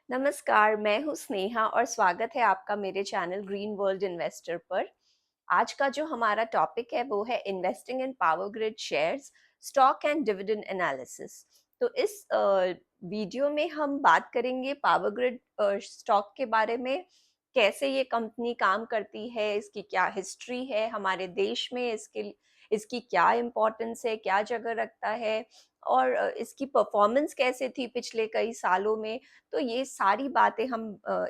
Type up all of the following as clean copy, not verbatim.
नमस्कार, मैं हूँ स्नेहा और स्वागत है आपका मेरे चैनल ग्रीन वर्ल्ड इन्वेस्टर पर। आज का जो हमारा टॉपिक है वो है investing in power grid shares, stock and dividend analysis. तो इस वीडियो में हम बात करेंगे पावर ग्रिड स्टॉक के बारे में, कैसे ये कंपनी काम करती है, इसकी क्या हिस्ट्री है हमारे देश में, इसकी क्या इम्पोर्टेंस है, क्या जगह रखता है और इसकी परफॉर्मेंस कैसे थी पिछले कई सालों में। तो ये सारी बातें हम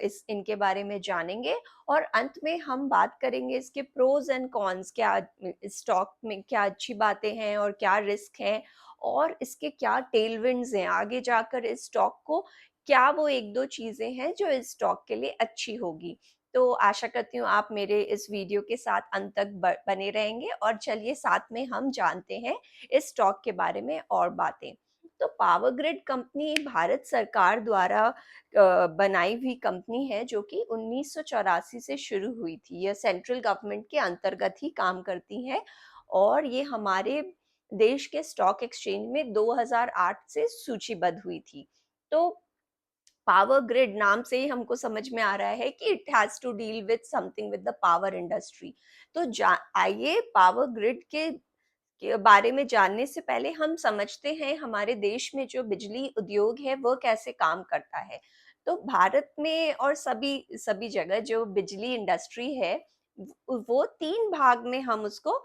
इस इनके बारे में जानेंगे और अंत में हम बात करेंगे इसके प्रोज एंड कॉन्स, क्या इस स्टॉक में क्या अच्छी बातें हैं और क्या रिस्क हैं और इसके क्या टेलविंड्स हैं आगे जाकर इस स्टॉक को, क्या वो एक दो चीजें हैं जो इस स्टॉक के लिए अच्छी होगी। तो आशा करती हूँ आप मेरे इस वीडियो के साथ अंत तक बने रहेंगे और चलिए साथ में हम जानते हैं इस स्टॉक के बारे में और बातें। तो पावर ग्रिड कंपनी भारत सरकार द्वारा बनाई हुई कंपनी है जो कि 1984 से शुरू हुई थी। यह सेंट्रल गवर्नमेंट के अंतर्गत ही काम करती है और ये हमारे देश के स्टॉक एक्सचेंज में 2008 से सूचीबद्ध हुई थी। तो पावर ग्रिड नाम से ही हमको समझ में आ रहा है कि it has to deal with something with the power industry. तो आइए पावर ग्रिड के बारे में जानने से पहले हम समझते हैं हमारे देश में जो बिजली उद्योग है वह कैसे काम करता है। तो भारत में और सभी सभी जगह जो बिजली इंडस्ट्री है वो तीन भाग में हम उसको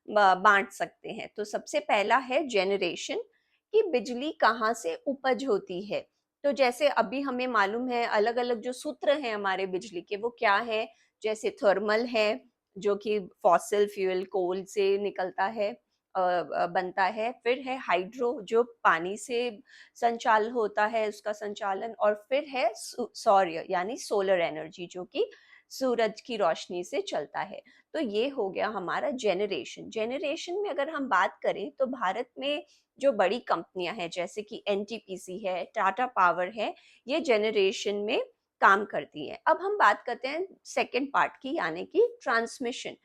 बांट सकते हैं। तो सबसे पहला है जेनरेशन, कि बिजली कहाँ से उपज होती है। तो जैसे अभी हमें मालूम है अलग अलग जो सूत्र हैं हमारे बिजली के वो क्या है। जैसे थर्मल है जो कि फॉसिल फ्यूल कोल से निकलता है, बनता है। फिर है हाइड्रो जो पानी से संचाल होता है उसका संचालन, और फिर है सौर्य यानी सोलर एनर्जी जो कि सूरज की रोशनी से चलता है। तो ये हो गया हमारा जेनरेशन। जेनरेशन में अगर हम बात करें तो भारत में जो बड़ी कंपनियां हैं जैसे कि एनटीपीसी है, टाटा पावर है, ये जेनरेशन में काम करती है। अब हम बात करते हैं सेकेंड पार्ट की, यानी कि ट्रांसमिशन।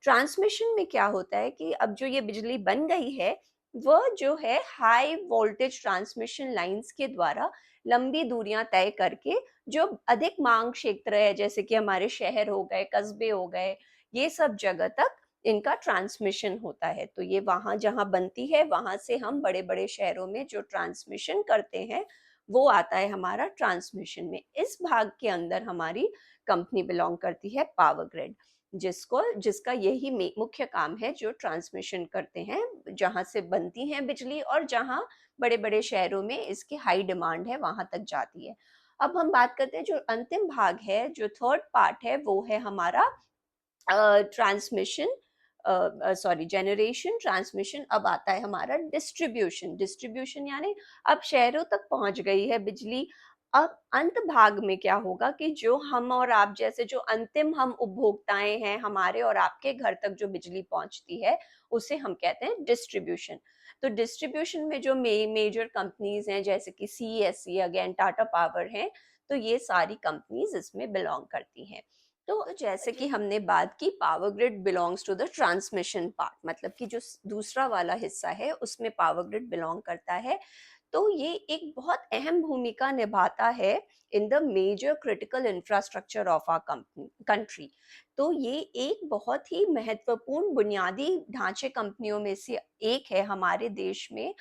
ट्रांसमिशन में क्या होता है कि अब जो ये बिजली बन गई है वह जो है हाई वोल्टेज ट्रांसमिशन लाइंस के द्वारा लंबी दूरियां तय करके जो अधिक मांग क्षेत्र है जैसे कि हमारे शहर हो गए, कस्बे हो गए, ये सब जगह तक इनका ट्रांसमिशन होता है। तो ये वहां जहां बनती है वहां से हम बड़े बड़े शहरों में जो ट्रांसमिशन करते हैं वो आता है हमारा ट्रांसमिशन में। इस भाग के अंदर हमारी कंपनी बिलोंग करती है पावर ग्रिड, जिसका यही मुख्य काम है, जो ट्रांसमिशन करते हैं जहां से बनती है बिजली और जहां बड़े बड़े शहरों में इसकी हाई डिमांड है वहां तक जाती है। अब हम बात करते हैं जो अंतिम भाग है, जो थर्ड पार्ट है, वो है हमारा ट्रांसमिशन, सॉरी जनरेशन, ट्रांसमिशन। अब आता है हमारा डिस्ट्रीब्यूशन। डिस्ट्रीब्यूशन यानी अब शहरों तक पहुंच गई है बिजली। अब अंत भाग में क्या होगा कि जो हम और आप जैसे जो अंतिम हम उपभोक्ताएं हैं, हमारे और आपके घर तक जो बिजली पहुंचती है उसे हम कहते हैं डिस्ट्रीब्यूशन। तो डिस्ट्रीब्यूशन में जो मेजर कंपनीज हैं जैसे कि सीईएससी, अगेन टाटा पावर हैं, तो ये सारी कंपनीज इसमें बिलोंग करती हैं। तो जैसे कि हमने बात की power grid belongs to the transmission part, मतलब कि जो दूसरा वाला हिस्सा है उसमें पावर ग्रिड बिलोंग करता है। तो ये एक बहुत अहम भूमिका निभाता है in the major critical infrastructure of our country. तो ये एक बहुत ही महत्वपूर्ण बुनियादी ढांचे कंपनियों में से एक है हमारे देश में।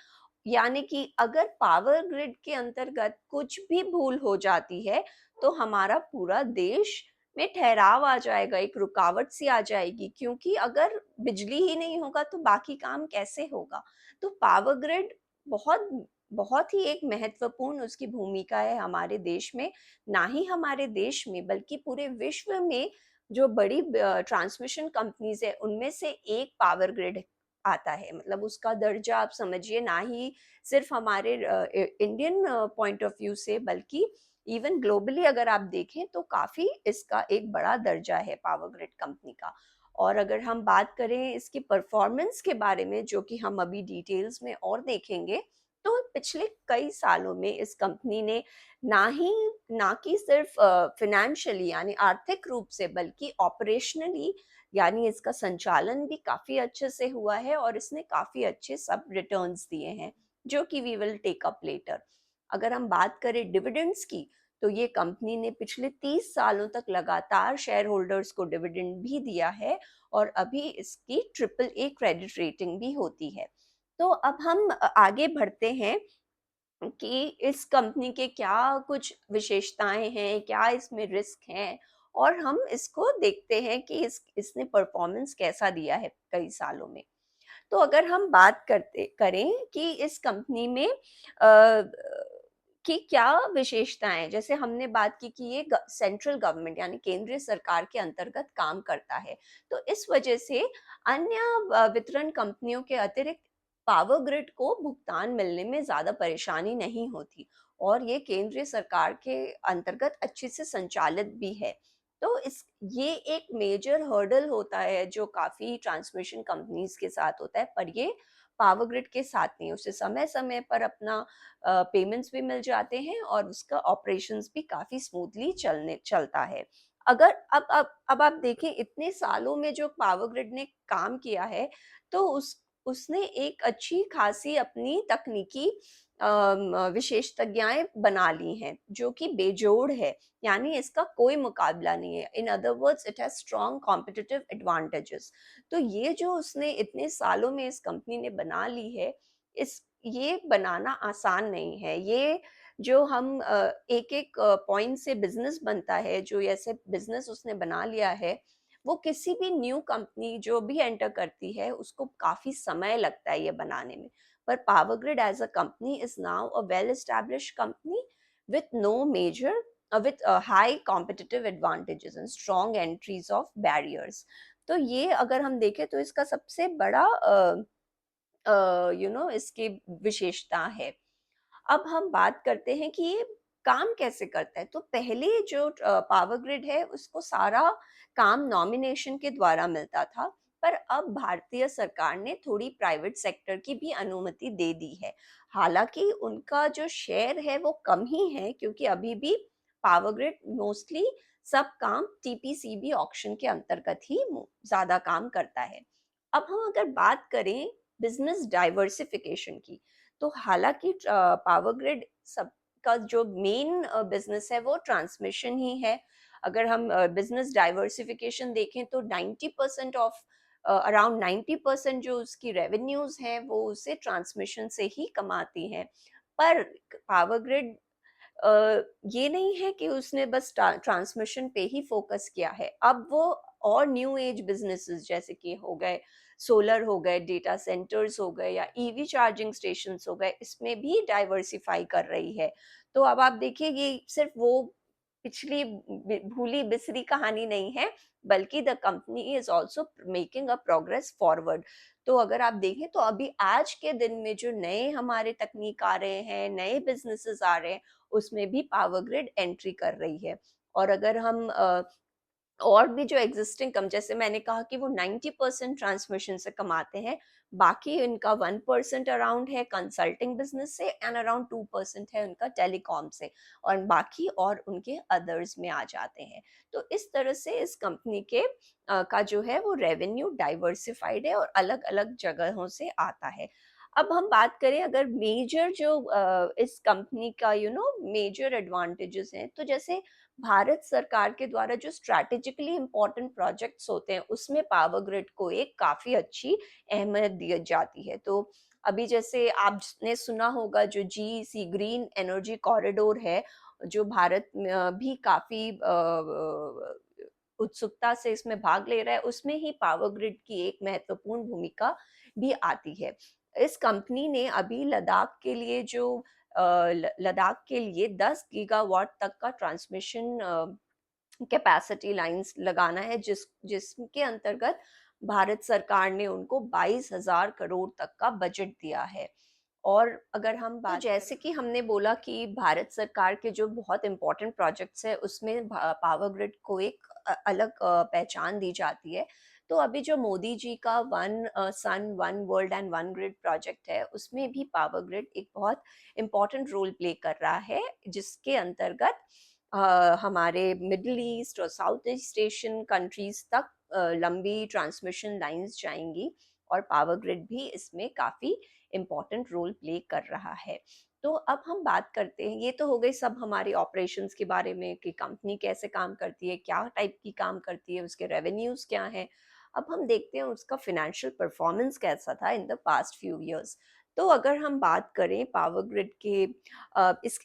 यानी कि अगर पावर ग्रिड के अंतर्गत कुछ भी भूल हो जाती है तो हमारा पूरा देश में ठहराव आ जाएगा, एक रुकावट सी आ जाएगी, क्योंकि अगर बिजली ही नहीं होगा तो बाकी काम कैसे होगा। तो पावर ग्रिड बहुत बहुत ही एक महत्वपूर्ण उसकी भूमिका है हमारे देश में। ना ही हमारे देश में बल्कि पूरे विश्व में जो बड़ी ट्रांसमिशन कंपनीज है उनमें से एक पावर ग्रिड आता है। मतलब उसका दर्जा आप समझिए, ना ही सिर्फ हमारे इंडियन पॉइंट ऑफ व्यू से बल्कि इवन ग्लोबली अगर आप देखें तो काफी इसका एक बड़ा दर्जा है पावर ग्रिड कंपनी का। और अगर हम बात करें इसकी परफॉर्मेंस के बारे में जो कि हम अभी डिटेल्स में और देखेंगे, तो पिछले कई सालों में इस कंपनी ने ना कि सिर्फ फिनेंशियली यानी आर्थिक रूप से बल्कि ऑपरेशनली यानी इसका संचालन भी काफी अच्छे से हुआ है और इसने काफी अच्छे सब रिटर्न्स दिए हैं जो कि we will take up later. अगर हम बात करें डिविडेंड्स की, तो ये कंपनी ने पिछले 30 सालों तक लगातार शेयर होल्डर्स को डिविडेंड भी दिया है और अभी इसकी ट्रिपल ए क्रेडिट रेटिंग भी होती है। तो अब हम आगे बढ़ते हैं कि इस कंपनी के क्या कुछ विशेषताएं हैं, क्या इसमें रिस्क हैं, और हम इसको देखते हैं कि इसने परफॉर्मेंस कैसा दिया है कई सालों में। तो अगर हम बात करते करें कि इस कंपनी में कि क्या विशेषताएं हैं, जैसे हमने बात की कि ये सेंट्रल गवर्नमेंट यानी केंद्रीय सरकार के अंतर्गत काम करता है, तो इस वजह से अन्य वितरण कंपनियों के अतिरिक्त पावर ग्रिड को भुगतान मिलने में ज्यादा परेशानी नहीं होती, और ये केंद्रीय सरकार के अंतर्गत अच्छे से संचालित भी है। तो इस ये एक मेजर हर्डल होता है जो काफी ट्रांसमिशन कंपनीज के साथ होता है, पर ये पावर ग्रिड के साथ नहीं। उसे समय समय पर अपना पेमेंट्स भी मिल जाते हैं और उसका ऑपरेशंस भी काफी स्मूथली चलता है। अगर अब आप देखें इतने सालों में जो पावर ग्रिड ने काम किया है, तो उसने एक अच्छी खासी अपनी तकनीकी विशेषज्ञाएं बना ली हैं जो कि बेजोड़ है, यानी इसका कोई मुकाबला नहीं है। In other words it has strong competitive advantages. तो ये जो उसने इतने सालों में इस कंपनी ने बना ली है, इस ये बनाना आसान नहीं है। ये जो हम एक एक पॉइंट से बिजनेस बनता है, जो ऐसे बिजनेस उसने बना लिया है, वो किसी भी न्यू कंपनी जो भी एंटर करती है उसको काफी समय लगता है ये बनाने में। पर power grid as a company is now a well established company with no major with high competitive advantages and strong entries of barriers। तो ये अगर हम देखें तो इसका सबसे बड़ा इसकी विशेषता है। अब हम बात करते हैं कि ये काम कैसे करता है। तो पहले जो पावर ग्रिड है उसको सारा काम नॉमिनेशन के द्वारा मिलता था, पर अब भारतीय सरकार ने थोड़ी प्राइवेट सेक्टर की भी अनुमति दे दी है। हालांकि उनका जो शेयर है वो कम ही है, क्योंकि अभी भी पावर ग्रिड मोस्टली सब काम टीपीसीबी ऑक्शन के अंतर्गत ही ज्यादा काम करता है। अब हम अगर बात करें बिजनेस डाइवर्सिफिकेशन की, तो हालांकि पावर ग्रिड सबका जो मेन बिजनेस है वो ट्रांसमिशन ही है। अगर हम बिजनेस डाइवर्सिफिकेशन देखें तो 90% ऑफ अराउंड 90% जो उसकी रेवेन्यूज हैं वो उसे ट्रांसमिशन से ही कमाती हैं। पर पावर ग्रिड ये नहीं है कि उसने बस ट्रांसमिशन पे ही फोकस किया है। अब वो और न्यू एज बिजनेसेस जैसे कि हो गए सोलर, हो गए डेटा सेंटर्स, हो गए या ईवी चार्जिंग स्टेशन हो गए, इसमें भी डाइवर्सिफाई कर रही है। तो अब आप देखिए ये सिर्फ वो पिछली भूली बिसरी कहानी नहीं है, बल्कि the company is also making a progress forward. तो अगर आप देखें तो अभी आज के दिन में जो नए हमारे तकनीक आ रहे हैं, नए बिजनेसेस आ रहे हैं, उसमें भी पावर ग्रिड एंट्री कर रही है। और अगर हम और भी जो एग्जिस्टिंग कम, जैसे मैंने कहा कि वो 90% ट्रांसमिशन से कमाते हैं, बाकी इनका 1% अराउंड है कंसल्टिंग बिजनेस से एंड अराउंड 2% है उनका टेलीकॉम से, और बाकी और उनके अदर्स में आ जाते हैं। तो इस तरह से इस कंपनी के का जो है वो रेवेन्यू डाइवर्सिफाइड है और अलग अलग जगहों से आता है। अब हम बात करें अगर मेजर जो इस कंपनी का मेजर एडवांटेजेस हैं, तो जैसे भारत सरकार के द्वारा जो स्ट्रैटेजिकली इम्पोर्टेंट प्रोजेक्ट्स होते हैं उसमें पावर ग्रिड को एक काफी अच्छी अहमियत दी जाती है। तो अभी जैसे आपने सुना होगा जो जीईसी ग्रीन एनर्जी कॉरिडोर है, जो भारत में भी काफी उत्सुकता से इसमें भाग ले रहा है, उसमें ही पावर ग्रिड की एक महत्वपूर्ण भूमिका भी आती है। इस कंपनी ने अभी लद्दाख के लिए जो लद्दाख के लिए 10 गीगावाट तक का ट्रांसमिशन कैपेसिटी लाइंस लगाना है, जिसके अंतर्गत भारत सरकार ने उनको 22,000 करोड़ तक का बजट दिया है। और अगर हम बात जैसे कि हमने बोला कि भारत सरकार के जो बहुत इंपॉर्टेंट प्रोजेक्ट्स है उसमें पावर ग्रिड को एक अलग पहचान दी जाती है। तो अभी जो मोदी जी का one sun one world and one grid project है, उसमें भी पावर ग्रिड एक बहुत इम्पॉर्टेंट रोल प्ले कर रहा है, जिसके अंतर्गत हमारे मिडिल ईस्ट और साउथ ईस्ट एशियन कंट्रीज तक लंबी ट्रांसमिशन लाइंस जाएंगी, और पावर ग्रिड भी इसमें काफी इम्पॉर्टेंट रोल प्ले कर रहा है। तो अब हम बात करते हैं, ये तो हो गई सब हमारी ऑपरेशंस के बारे में कि कंपनी कैसे काम करती है, क्या टाइप की काम करती है, उसके रेवेन्यूज क्या हैं। अब हम देखते हैं उसका फिनेंशियल परफॉर्मेंस कैसा था in the past few years. तो अगर हम बात करें पावर ग्रिड के,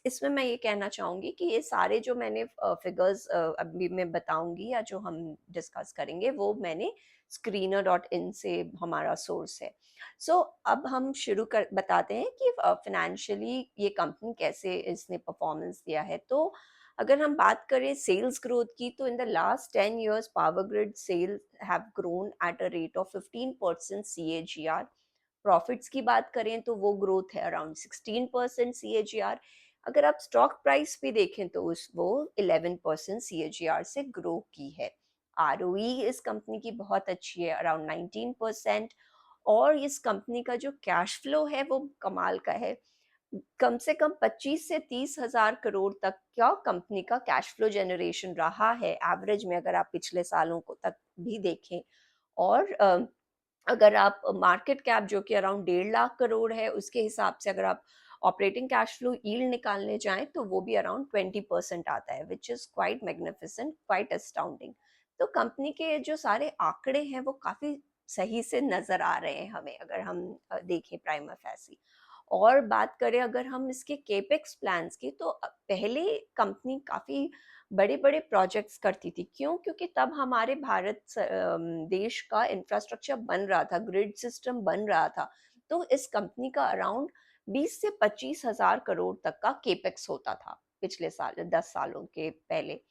इसमें मैं ये कहना चाहूँगी कि ये सारे जो मैंने फिगर्स अभी मैं बताऊंगी या जो हम डिस्कस करेंगे वो मैंने स्क्रीनर डॉट इन से हमारा सोर्स है। सो अब हम शुरू कर बताते हैं कि फिनेंशियली ये कंपनी कैसे इसने परफॉर्मेंस दिया है। तो अगर हम बात करें सेल्स ग्रोथ की, तो in the last 10 years power grid cells have grown at a rate of 15% CAGR। Profits की बात करें तो वो ग्रोथ है अराउंड 16% CAGR। अगर आप स्टॉक प्राइस भी देखें तो उस वो 11% CAGR से ग्रो की है। ROE इस कंपनी की बहुत अच्छी है, अराउंड 19%। और इस कंपनी का जो कैश फ्लो है वो कमाल का है। कम से कम 25 से 30 हजार करोड़ तक का कंपनी का कैश फ्लो जनरेशन रहा है एवरेज में, अगर आप पिछले सालों को तक भी देखें। और अगर आप मार्केट कैप जो कि अराउंड 1.5 लाख करोड़ है, उसके हिसाब से अगर आप ऑपरेटिंग कैश फ्लो यील्ड निकालने जाएं तो वो भी अराउंड 20% आता है, which is quite magnificent, quite astounding. तो कंपनी के जो सारे आंकड़े हैं वो काफी सही से नजर आ रहे हैं हमें, अगर हम देखें प्राइमा फैसी। और बात करें अगर हम इसके केपेक्स प्लान्स की, तो पहले कंपनी काफी बड़े बड़े प्रोजेक्ट्स करती थी। क्यों? क्योंकि तब हमारे देश का इंफ्रास्ट्रक्चर बन रहा था, ग्रिड सिस्टम बन रहा था। तो इस कंपनी का अराउंड 20 से 25 हजार करोड़ तक का केपेक्स होता था पिछले साल, 10 सालों के पहले।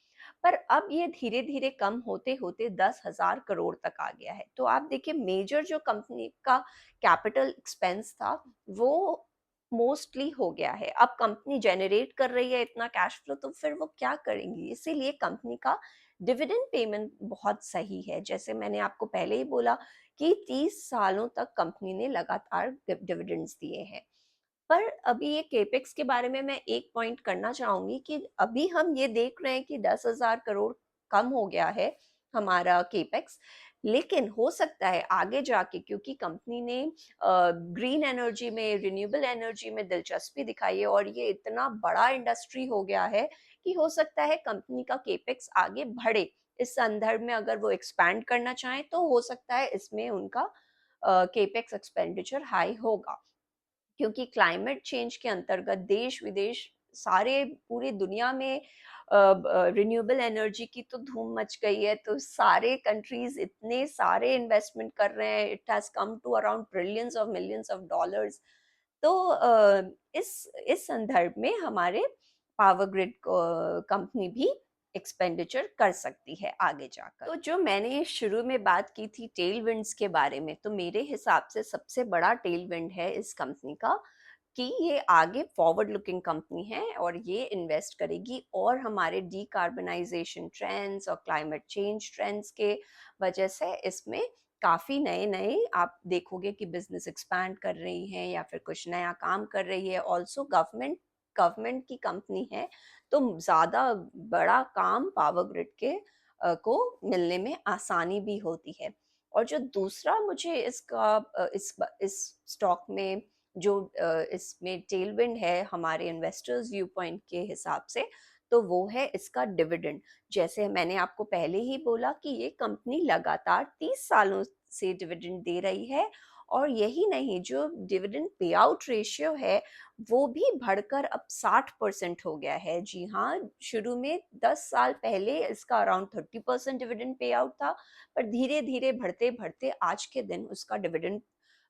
पर अब ये धीरे धीरे कम होते होते 10 हजार करोड़ तक आ गया है। तो आप देखिए मेजर जो कंपनी का कैपिटल एक्सपेंस था वो मोस्टली हो गया है। अब कंपनी जनरेट कर रही है इतना कैश फ्लो, तो फिर वो क्या करेंगी? इसीलिए कंपनी का डिविडेंड पेमेंट बहुत सही है। जैसे मैंने आपको पहले ही बोला कि 30 सालों तक कंपनी ने लगातार डिविडेंड्स दिए हैं। पर अभी ये केपेक्स के बारे में मैं एक पॉइंट करना चाहूंगी कि अभी हम ये देख रहे हैं कि 10 हजार करोड़ कम हो गया है हमारा केपेक्स। लेकिन हो सकता है आगे जाके, क्योंकि कंपनी ने ग्रीन एनर्जी में, रिन्यूएबल एनर्जी में दिलचस्पी दिखाई है और ये इतना बड़ा इंडस्ट्री हो गया है कि हो सकता है कंपनी का केपेक्स आगे बढ़े। इस संदर्भ में अगर वो एक्सपैंड करना चाहें तो हो सकता है इसमें उनका केपेक्स एक्सपेंडिचर हाई होगा। क्योंकि क्लाइमेट चेंज के अंतर्गत देश विदेश सारे पूरी दुनिया में रिन्यूएबल एनर्जी की तो धूम मच गई है। तो सारे कंट्रीज इतने सारे इन्वेस्टमेंट कर रहे हैं, it has come to around trillions of millions of dollars. तो इस संदर्भ में हमारे पावर ग्रिड कंपनी भी एक्सपेंडिचर कर सकती है आगे जाकर। तो जो मैंने शुरू में बात की थी टेल विंड्स के बारे में, तो मेरे हिसाब से सबसे बड़ा टेल विंड है इस कंपनी का कि ये आगे फॉरवर्ड लुकिंग कंपनी है और ये इन्वेस्ट करेगी और हमारे डीकार्बनाइजेशन ट्रेंड्स और क्लाइमेट चेंज ट्रेंड्स के वजह से इसमें काफ़ी नए नए आप देखोगे कि बिजनेस एक्सपैंड कर रही हैं या फिर कुछ नया काम कर रही है। ऑल्सो गवर्नमेंट गवर्नमेंट की कंपनी है, तो ज़्यादा बड़ा काम पावर ग्रिड के को मिलने में आसानी भी होती है। और जो दूसरा मुझे इसका इस स्टॉक में जो इसमें टेलविंड है हमारे इन्वेस्टर्स व्यू पॉइंट के हिसाब से, तो वो है इसका डिविडेंड। जैसे मैंने आपको पहले ही बोला कि ये कंपनी लगातार 30 सालों से डिविडेंड दे रही है। और यही नहीं, जो डिविडेंड पे आउट रेशियो है वो भी बढ़कर अब 60% हो गया है। जी हाँ, शुरू में 10 साल पहले इसका अराउंड 30% डिविडेंड पे आउट था, पर धीरे धीरे बढ़ते बढ़ते आज के दिन उसका डिविडेंड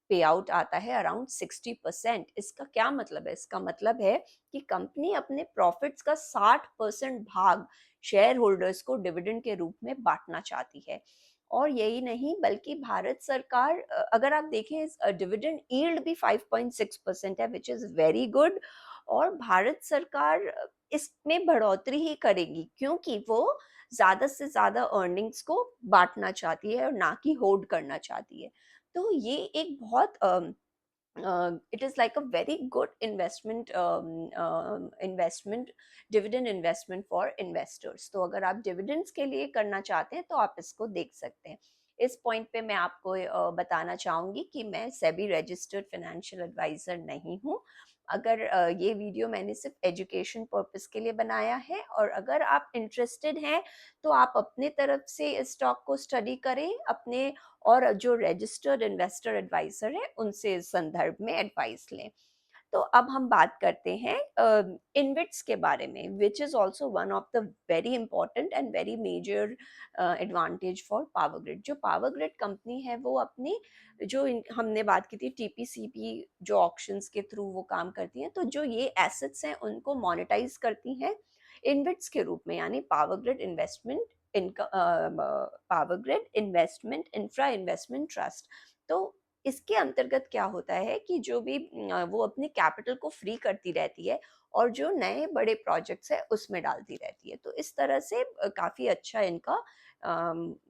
पे आउट आता है अराउंड 60%। इसका क्या मतलब है? इसका मतलब है कि कंपनी अपने प्रॉफिट्स का 60% भाग शेयर होल्डर्स को डिविडेंड के रूप में बांटना चाहती है। और यही नहीं बल्कि भारत सरकार, अगर आप देखें डिविडेंड यील्ड भी 5.6% है, विच इज वेरी गुड। और भारत सरकार इसमें बढ़ोतरी ही करेगी क्योंकि वो ज्यादा से ज्यादा अर्निंग्स को बांटना चाहती है और ना कि होल्ड करना चाहती है। तो ये एक बहुत it is like a very good investment dividend investment for investors. तो अगर आप डिविडेंड्स के लिए करना चाहते हैं तो आप इसको देख सकते हैं। इस पॉइंट पे मैं आपको बताना चाहूँगी कि मैं सेबी रजिस्टर्ड फाइनेंशियल एडवाइज़र नहीं हूँ। अगर ये वीडियो मैंने सिर्फ एजुकेशन पर्पस के लिए बनाया है, और अगर आप इंटरेस्टेड हैं तो आप अपने तरफ से इस स्टॉक को स्टडी करें अपने, और जो रजिस्टर्ड इन्वेस्टर एडवाइज़र है उनसे इस संदर्भ में एडवाइस लें। तो अब हम बात करते हैं इनविट्स के बारे में, which is also one of the very important and very major advantage for power grid. जो पावर ग्रिड कंपनी है वो अपनी हमने बात की थी टीपीसीपी जो ऑक्शंस के थ्रू वो काम करती हैं, तो जो ये एसेट्स हैं उनको मोनेटाइज करती हैं इनविट्स के रूप में, यानी power grid investment power grid investment infra investment trust. तो इसके अंतर्गत क्या होता है कि जो भी वो अपनी कैपिटल को फ्री करती रहती है और जो नए बड़े प्रोजेक्ट्स है उसमें डालती रहती है। तो इस तरह से काफी अच्छा इनका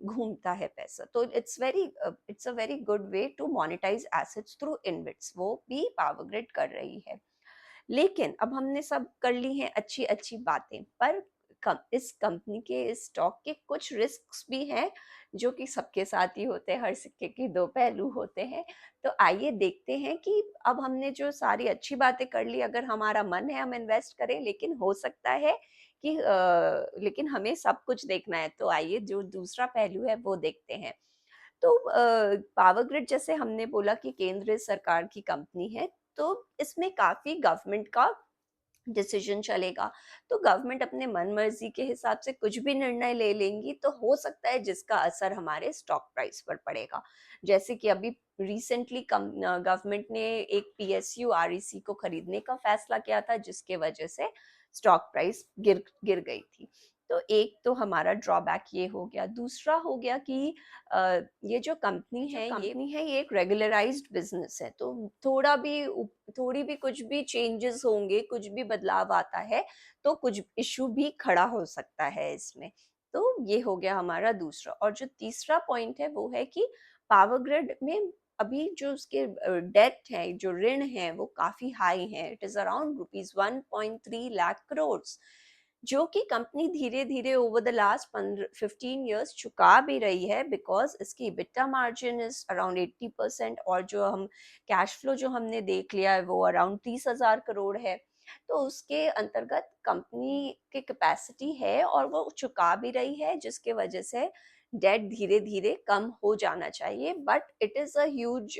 घूमता है पैसा। तो it's a very good way to monetise assets through InvITs, वो भी पावर ग्रिड कर रही है। लेकिन अब हमने सब कर ली हैं अच्छी अच्छी बातें, पर इस कंपनी के इस स्टॉक के कुछ रिस्क्स भी हैं जो कि सबके साथ ही होते हैं, हर सिक्के के दो पहलू होते हैं। तो आइए देखते हैं कि अब हमने जो सारी अच्छी बातें कर ली, अगर हमारा मन है हम इन्वेस्ट करें, लेकिन हो सकता है कि लेकिन हमें सब कुछ देखना है, तो आइए जो दूसरा पहलू है वो देखते हैं। तो पावर ग्रिड जैसे हमने बोला कि केंद्र सरकार की कंपनी है, तो इसमें काफी गवर्नमेंट का डिसीजन चलेगा। तो गवर्नमेंट अपने मन मर्जी के हिसाब से कुछ भी निर्णय ले लेंगी, तो हो सकता है जिसका असर हमारे स्टॉक प्राइस पर पड़ेगा। जैसे कि अभी रिसेंटली गवर्नमेंट ने एक पीएसयू आरईसी को खरीदने का फैसला किया था, जिसके वजह से स्टॉक प्राइस गिर गिर गई थी। तो एक तो हमारा ड्रॉबैक ये हो गया। दूसरा हो गया कि ये जो कंपनी है ये एक रेगुलराइज्ड बिजनेस है, तो थोड़ी भी कुछ भी चेंजेस होंगे, कुछ भी बदलाव आता है तो कुछ इशू भी खड़ा हो सकता है इसमें। तो ये हो गया हमारा दूसरा। और जो तीसरा पॉइंट है वो है कि पावर ग्रिड में अभी जो उसके डेट है, जो ऋण है, वो काफी हाई है। It is around ₹1.3 lakh crore, जो कि कंपनी धीरे धीरे ओवर द लास्ट 15 years चुका भी रही है, बिकॉज इसकी इबिटा मार्जिन इज अराउंड 80%, और जो हम कैश फ्लो जो हमने देख लिया है वो अराउंड 30,000 करोड़ है। तो उसके अंतर्गत कंपनी की कैपेसिटी है और वो चुका भी रही है, जिसके वजह से डेट धीरे धीरे कम हो जाना चाहिए। But it is a huge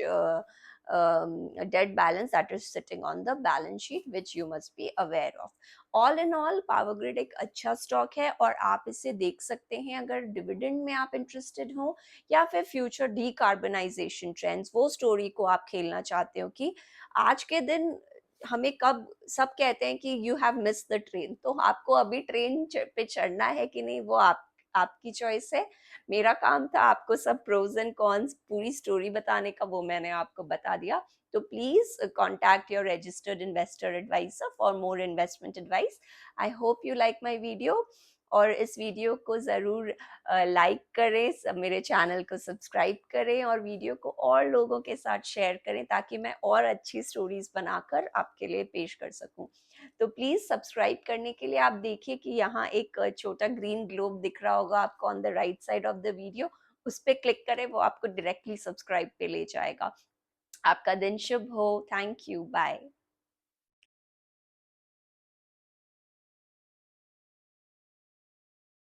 debt balance that is sitting on the balance sheet, which you must be aware of. All in all power grid एक अच्छा स्टॉक है, और आप इसे देख सकते हैं अगर डिविडेंड में आप इंटरेस्टेड हो, या फिर फ्यूचर डीकार्बनाइजेशन ट्रेंड्स, वो स्टोरी को आप खेलना चाहते हो कि आज के दिन हमें कब सब कहते हैं कि you have miss the train, तो आपको अभी ट्रेन पे चढ़ना है कि नहीं, वो आपकी चॉइस है। मेरा काम था आपको सब प्रोज एंड कॉन्स पूरी स्टोरी बताने का, वो मैंने आपको बता दिया। तो please contact your registered investor advisor for more investment advice. I hope you like my video, और इस वीडियो को ज़रूर लाइक करें, मेरे चैनल को सब्सक्राइब करें, और वीडियो को और लोगों के साथ शेयर करें ताकि मैं और अच्छी स्टोरीज बनाकर आपके लिए पेश कर सकूं। तो प्लीज़ सब्सक्राइब करने के लिए आप देखिए कि यहाँ एक छोटा ग्रीन ग्लोब दिख रहा होगा आपको on the right side of the video, उस पर क्लिक करें, वो आपको डायरेक्टली सब्सक्राइब पे ले जाएगा। आपका दिन शुभ हो। Thank you. बाय।